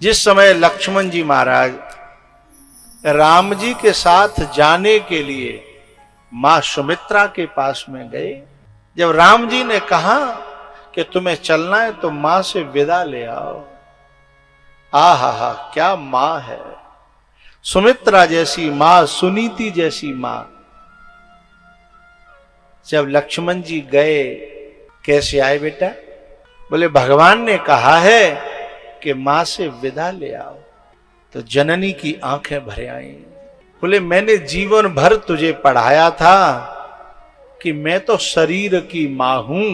जिस समय लक्ष्मण जी महाराज राम जी के साथ जाने के लिए मां सुमित्रा के पास में गए, जब राम जी ने कहा कि तुम्हें चलना है तो मां से विदा ले आओ, आहा क्या मां है, सुमित्रा जैसी मां, सुनीति जैसी मां। जब लक्ष्मण जी गए, कैसे आए बेटा? बोले भगवान ने कहा है कि मां से विदा ले आओ। तो जननी की आंखें भर आई। बोले मैंने जीवन भर तुझे पढ़ाया था कि मैं तो शरीर की मां हूं,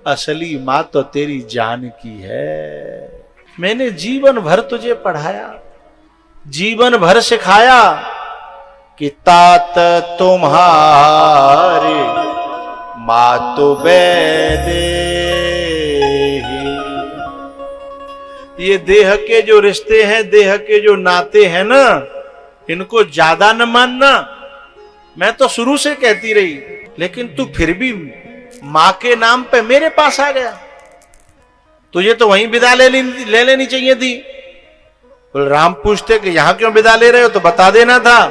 असली मां तो तेरी जान की है। मैंने जीवन भर तुझे पढ़ाया, जीवन भर सिखाया कि तात तुम्हारे मातु वैदे। ये देह के जो रिश्ते हैं, देह के जो नाते हैं ना, इनको ज्यादा न मानना। मैं तो शुरू से कहती रही, लेकिन तू फिर भी मां के नाम पे मेरे पास आ गया, तुझे तो वहीं विदा ले लेनी चाहिए थी। बोले राम पूछते कि यहां क्यों विदा ले रहे हो, तो बता देना था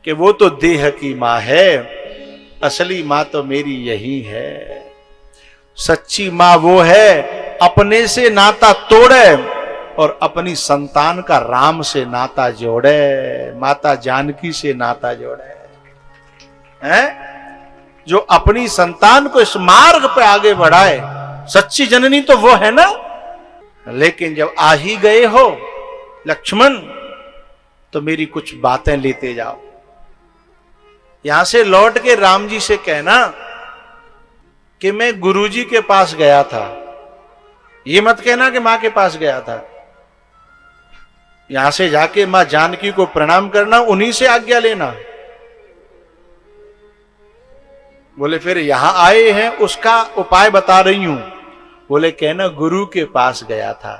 कि वो तो देह की मां है, असली मां तो मेरी यही है। सच्ची मां वो है अपने से नाता तोड़े और अपनी संतान का राम से नाता जोड़े, माता जानकी से नाता जोड़े, हैं? जो अपनी संतान को इस मार्ग पे आगे बढ़ाए, सच्ची जननी तो वो है ना। लेकिन जब आ ही गए हो लक्ष्मण, तो मेरी कुछ बातें लेते जाओ। यहां से लौट के राम जी से कहना कि मैं गुरुजी के पास गया था। ये मत कहना कि मां के पास गया था। यहां से जाके मां जानकी को प्रणाम करना, उन्हीं से आज्ञा लेना। बोले फिर यहां आए हैं उसका उपाय बता रही हूं। बोले कहना गुरु के पास गया था।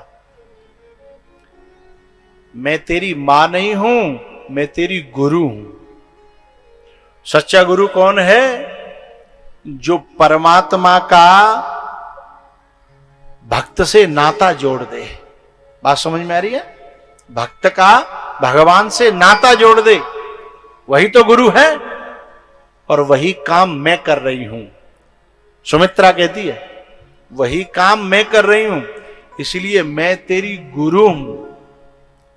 मैं तेरी मां नहीं हूं, मैं तेरी गुरु हूं। सच्चा गुरु कौन है? जो परमात्मा का भक्त से नाता जोड़ दे। बात समझ में आ रही है? भक्त का भगवान से नाता जोड़ दे, वही तो गुरु है। और वही काम मैं कर रही हूं। सुमित्रा कहती है वही काम मैं कर रही हूं, इसलिए मैं तेरी गुरु हूं।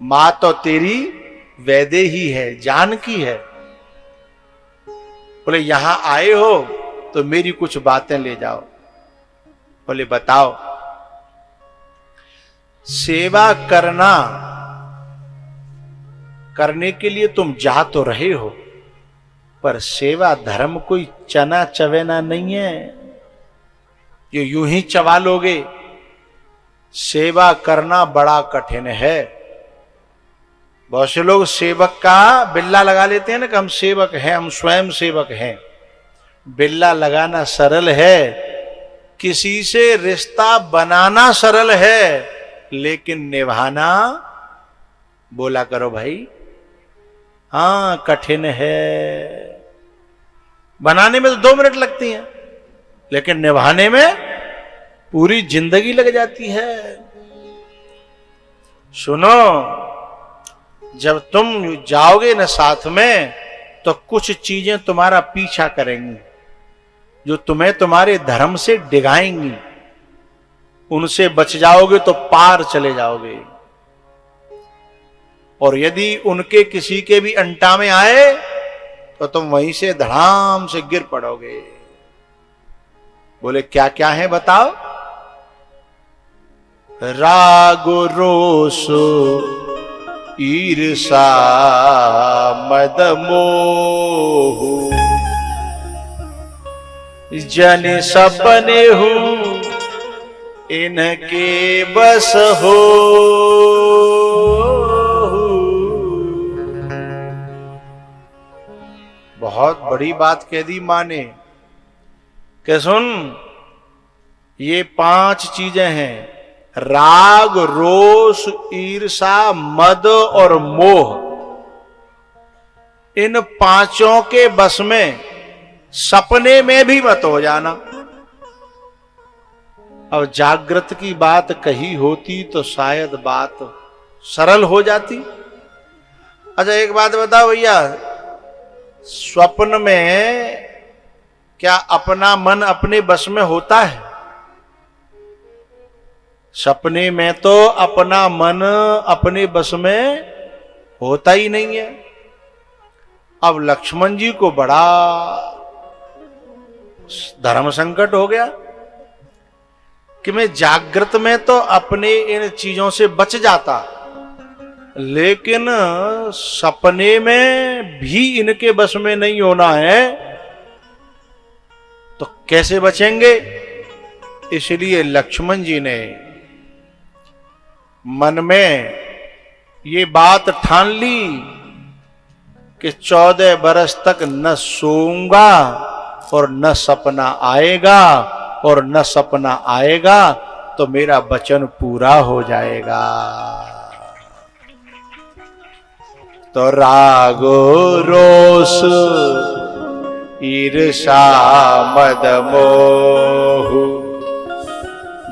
मां तो तेरी वैदे ही है, जानकी है। बोले यहां आए हो तो मेरी कुछ बातें ले जाओ। बोले बताओ। सेवा करने के लिए तुम जा तो रहे हो, पर सेवा धर्म कोई चना चवेना नहीं है जो यूं ही चबा लोगे। सेवा करना बड़ा कठिन है। बहुत से लोग सेवक का बिल्ला लगा लेते हैं ना कि हम सेवक हैं, हम स्वयं सेवक हैं। बिल्ला लगाना सरल है, किसी से रिश्ता बनाना सरल है, लेकिन निभाना, बोला करो भाई, हां कठिन है। बनाने में तो 2 मिनट लगती हैं, लेकिन निभाने में पूरी जिंदगी लग जाती है। सुनो, जब तुम जाओगे न साथ में, तो कुछ चीजें तुम्हारा पीछा करेंगी जो तुम्हें तुम्हारे धर्म से डिगाएंगी। उनसे बच जाओगे तो पार चले जाओगे, और यदि उनके किसी के भी अंटा में आए तो तुम वहीं से धड़ाम से गिर पड़ोगे। बोले क्या क्या है बताओ। राग रोष ईर्षा मद मोह, जन सपने हूं इनके बस हो। बहुत बड़ी बात कह दी मां ने कि सुन, ये 5 चीजें हैं, राग रोष ईर्षा मद और मोह। इन 5 के बस में सपने में भी मत हो जाना। अब जागृत की बात कही होती तो शायद बात सरल हो जाती। अच्छा एक बात बताओ भैया, स्वप्न में क्या अपना मन अपने बस में होता है? सपने में तो अपना मन अपने बस में होता ही नहीं है। अब लक्ष्मण जी को बड़ा धर्म संकट हो गया कि मैं जागृत में तो अपने इन चीजों से बच जाता, लेकिन सपने में भी इनके बस में नहीं होना है, तो कैसे बचेंगे? इसलिए लक्ष्मण जी ने मन में ये बात ठान ली कि 14 बरस तक न सोऊंगा और न सपना आएगा, और न सपना आएगा तो मेरा वचन पूरा हो जाएगा। तो रागो रोष ईर्षा मद मोह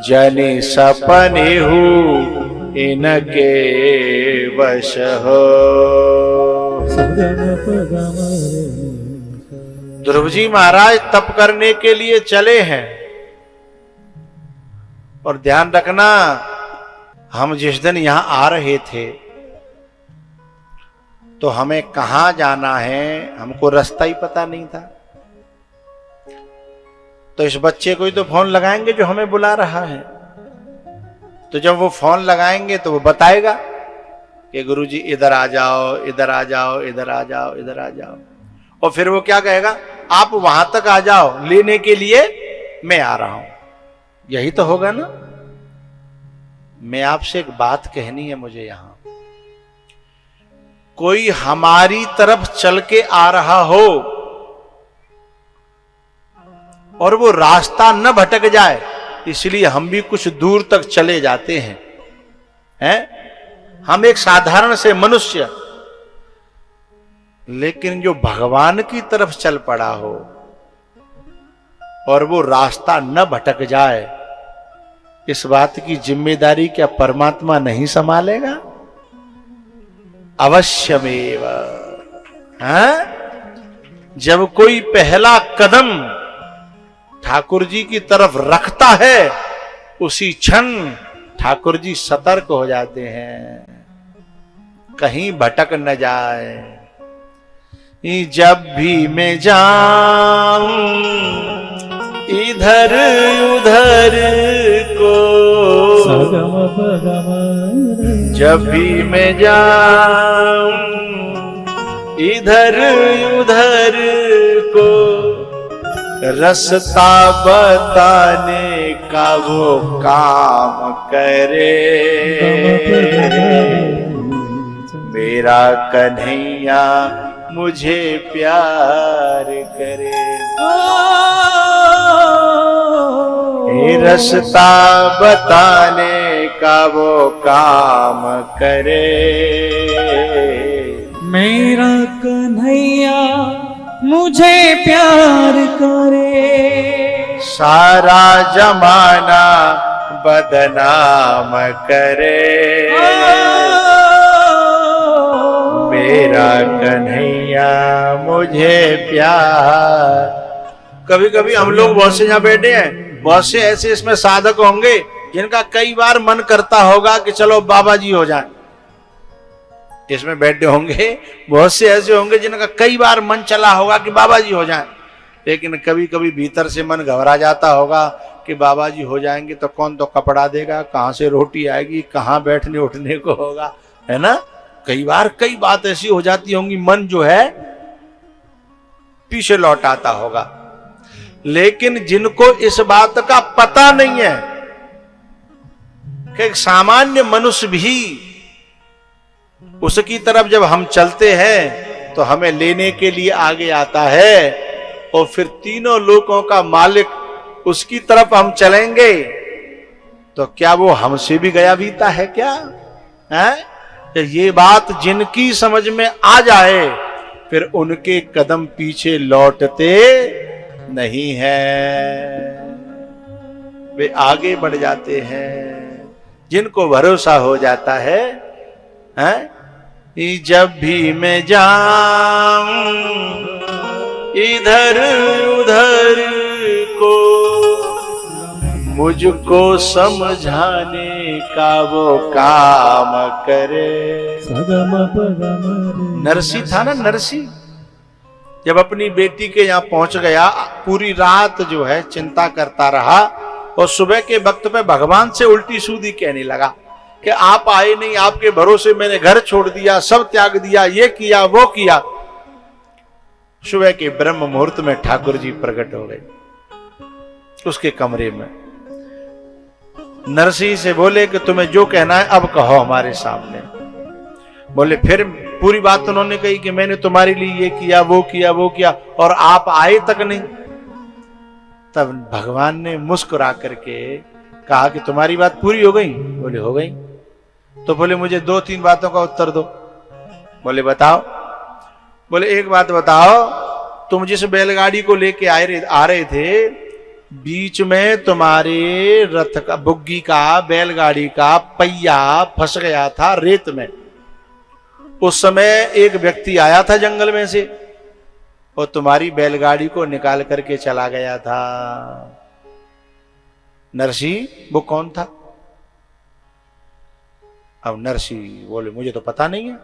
जनि सपने हूँ इनके वश हो। ध्रुव जी महाराज तप करने के लिए चले हैं, और ध्यान रखना हम जिस दिन यहां आ रहे थे तो हमें कहां जाना है हमको रास्ता ही पता नहीं था। तो इस बच्चे को ही तो फोन लगाएंगे जो हमें बुला रहा है, तो जब वो फोन लगाएंगे तो वो बताएगा कि गुरुजी इधर आ जाओ, इधर आ जाओ, इधर आ जाओ, इधर आ जाओ। और फिर वो क्या कहेगा, आप वहां तक आ जाओ, लेने के लिए मैं आ रहा हूं। यही तो होगा ना। मैं आपसे एक बात कहनी है मुझे, यहां कोई हमारी तरफ चल के आ रहा हो और वो रास्ता न भटक जाए, इसलिए हम भी कुछ दूर तक चले जाते हैं। हम एक साधारण से मनुष्य, लेकिन जो भगवान की तरफ चल पड़ा हो और वो रास्ता न भटक जाए, इस बात की जिम्मेदारी क्या परमात्मा नहीं संभालेगा? अवश्यमेव। जब कोई पहला कदम ठाकुर जी की तरफ रखता है, उसी क्षण ठाकुर जी सतर्क हो जाते हैं, कहीं भटक न जाए। जब भी मैं जाऊं इधर उधर को, जब भी मैं जाऊं इधर उधर को, रास्ता बताने का वो काम करे, मेरा कन्हैया मुझे प्यार करे। रास्ता बताने का वो काम करे, मेरा कन्हैया मुझे प्यार करे। सारा जमाना बदनाम करे, मेरा कन्हैया मुझे प्यार। कभी कभी हम लोग बहुत से यहाँ बैठे हैं, बहुत से ऐसे इसमें साधक होंगे जिनका कई बार मन करता होगा कि चलो बाबा जी हो जाए। इसमें बैठे होंगे बहुत से ऐसे होंगे जिनका कई बार मन चला होगा कि बाबा जी हो जाए, लेकिन कभी कभी भीतर से मन घबरा जाता होगा कि बाबा जी हो जाएंगे तो कौन तो कपड़ा देगा, कहां से रोटी आएगी, कहां बैठने उठने को होगा, है ना। कई बार कई बात ऐसी हो जाती होंगी, मन जो है पीछे लौट आता होगा। लेकिन जिनको इस बात का पता नहीं है कि एक सामान्य मनुष्य भी उसकी तरफ जब हम चलते हैं तो हमें लेने के लिए आगे आता है, और फिर तीनों लोकों का मालिक उसकी तरफ हम चलेंगे, तो क्या वो हमसे भी गया बीता है क्या? है ये बात जिनकी समझ में आ जाए, फिर उनके कदम पीछे लौटते नहीं है। वे आगे बढ़ जाते हैं। जिनको भरोसा हो जाता है, हैं? जब भी मैं जाऊं इधर उधर को, मुझको समझाने का वो काम करे। नरसी था ना, नरसी, जब अपनी बेटी के यहाँ पहुंच गया, पूरी रात जो है चिंता करता रहा और सुबह के वक्त पे भगवान से उल्टी सूदी कहने लगा कि आप आए नहीं, आपके भरोसे मैंने घर छोड़ दिया, सब त्याग दिया, ये किया वो किया। सुबह के ब्रह्म मुहूर्त में ठाकुर जी प्रकट हो गए उसके कमरे में। नरसिंह से बोले कि तुम्हें जो कहना है अब कहो हमारे सामने। बोले फिर पूरी बात उन्होंने कही कि मैंने तुम्हारे लिए ये किया वो किया वो किया और आप आए तक नहीं। तब भगवान ने मुस्कुरा करके कहा कि तुम्हारी बात पूरी हो गई? बोले हो गई। तो बोले मुझे 2-3 बातों का उत्तर दो। बोले बताओ। बोले एक बात बताओ, तुम जिस बैलगाड़ी को लेके आ रहे थे, बीच में तुम्हारे रथ का, बुग्गी का, बैलगाड़ी का पहिया फंस गया था रेत में। उस समय एक व्यक्ति आया था जंगल में से और तुम्हारी बैलगाड़ी को निकाल करके चला गया था। नरसिंह, वो कौन था? अब नरसिंह बोले मुझे तो पता नहीं है।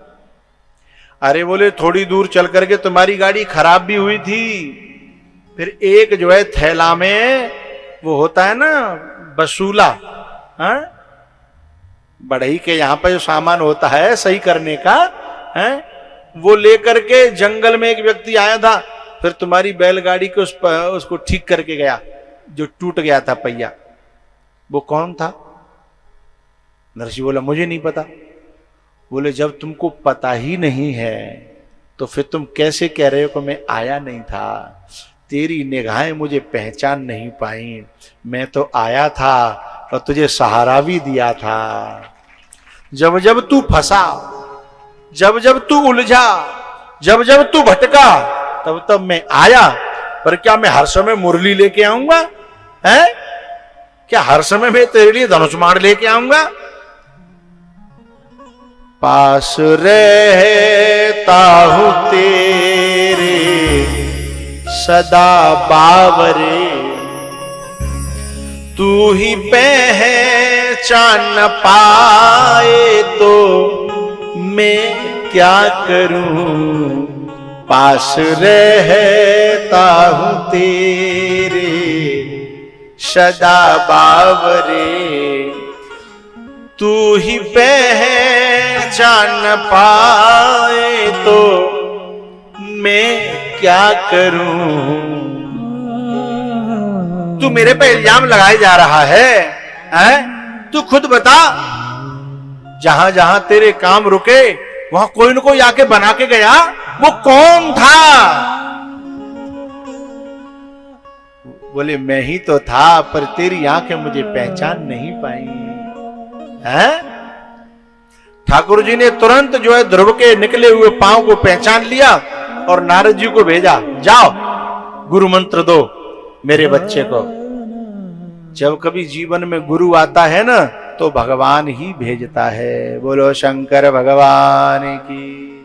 अरे बोले थोड़ी दूर चल करके तुम्हारी गाड़ी खराब भी हुई थी, फिर एक जो है थैला में वो होता है ना बसूला, हाँ? बढ़ई के यहां पर जो सामान होता है सही करने का, है? वो लेकर के जंगल में एक व्यक्ति आया था, फिर तुम्हारी बैलगाड़ी को उसको ठीक करके गया जो टूट गया था पहिया। वो कौन था? नरसिंह बोला मुझे नहीं पता। बोले जब तुमको पता ही नहीं है तो फिर तुम कैसे कह रहे हो कि मैं आया नहीं था? तेरी निगाहें मुझे पहचान नहीं पाई। मैं तो आया था और तुझे सहारा भी दिया था। जब जब तू फंसा, जब जब तू उलझा, जब जब तू भटका, तब तब मैं आया। पर क्या मैं हर समय मुरली लेके आऊंगा? है क्या हर समय मैं तेरे लिए धनुष्मान लेके आऊंगा? पास रहता हूं तेरे सदा बावरे, तू ही पहचान पाए तो मैं क्या करूं? पास रहता हूं तेरे सदा बावरे, तू ही पहचान पाए तो मैं क्या करूं? तू मेरे पे इल्जाम लगाए जा रहा है, हैं? तू खुद बता, जहां जहां तेरे काम रुके वहां कोई न कोई आके बना के गया, वो कौन था? बोले मैं ही तो था, पर तेरी आंखें मुझे पहचान नहीं पाई। हैं? ठाकुर जी ने तुरंत जो है ध्रुव के निकले हुए पांव को पहचान लिया और नारद जी को भेजा, जाओ गुरु मंत्र दो मेरे बच्चे को। जब कभी जीवन में गुरु आता है ना तो भगवान ही भेजता है। बोलो शंकर भगवान की।